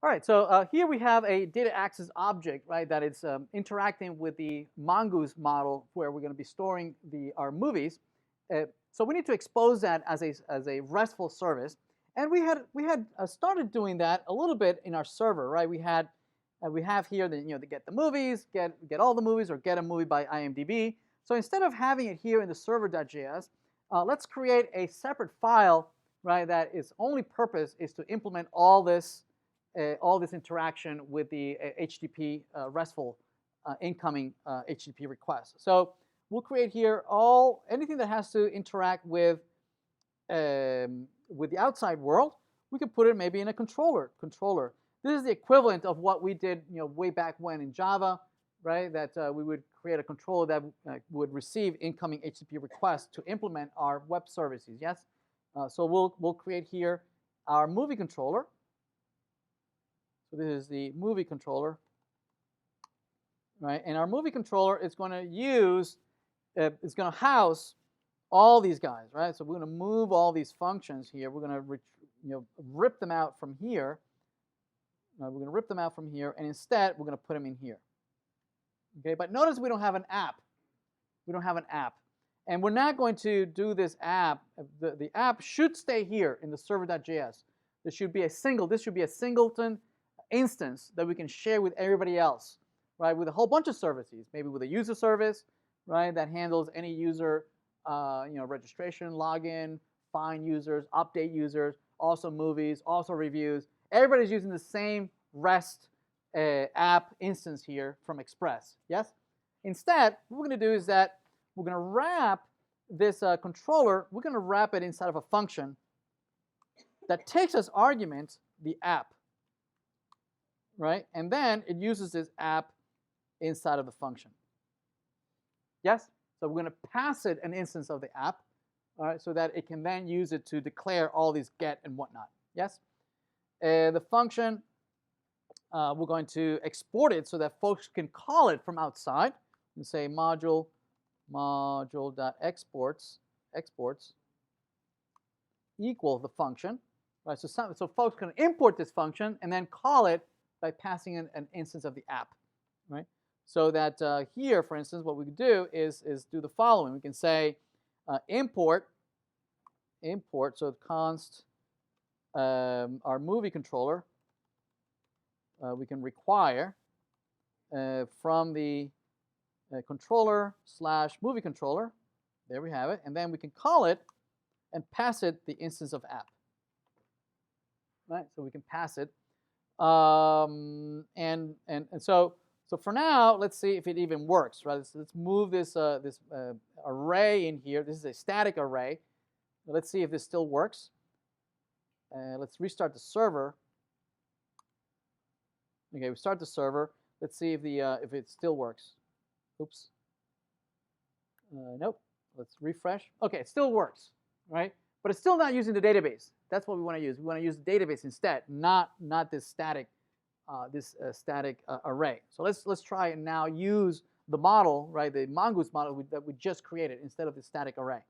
All right, so here we have a data access object, right, that is interacting with the Mongoose model where we're going to be storing our movies. So we need to expose that as a RESTful service, and we had started doing that a little bit in our server, right? We have here to get the movies, get all the movies, or get a movie by IMDb. So instead of having it here in the server.js, let's create a separate file, right? That its only purpose is to implement all this interaction with the HTTP RESTful incoming HTTP request. So we'll create here anything that has to interact with the outside world. We could put it maybe in a controller. This is the equivalent of what we did way back when in Java, right? That we would create a controller that would receive incoming HTTP requests to implement our web services. Yes. So we'll create here our movie controller. So this is the movie controller, right? And our movie controller is going to house all these guys, right? So we're going to move all these functions here. We're going to rip them out from here. We're going to rip them out from here, and instead we're going to put them in here. Okay, but notice we don't have an app. We don't have an app, and we're not going to do this app. The app should stay here in the server.js. This should be a singleton instance that we can share with everybody else, right? With a whole bunch of services, maybe with a user service, right, that handles any user, registration, login, find users, update users, also movies, also reviews. Everybody's using the same REST app instance here from Express. Yes. Instead, what we're going to do is that we're going to wrap this controller. We're going to wrap it inside of a function that takes as argument the app. Right? And then it uses this app inside of the function. Yes? So we're going to pass it an instance of the app, all right, so that it can then use it to declare all these get and whatnot. Yes? The function, we're going to export it so that folks can call it from outside and say module.exports equal the function. Right? So folks can import this function and then call it by passing in an instance of the app, right? So that here, for instance, what we can do is do the following. We can say import, so const our movie controller. We can require from the controller / movie controller. There we have it. And then we can call it and pass it the instance of app. Right? So we can pass it. And so for now, let's see if it even works, right? Let's move this array in here. This is a static array. Let's see if this still works. Let's restart the server. Okay, we start the server. Let's see if it still works. Oops. Nope. Let's refresh. Okay, it still works, right? But it's still not using the database. That's what we want to use. We want to use the database instead, not this static array. So let's try and now use the model, right? The Mongoose model that we just created instead of the static array.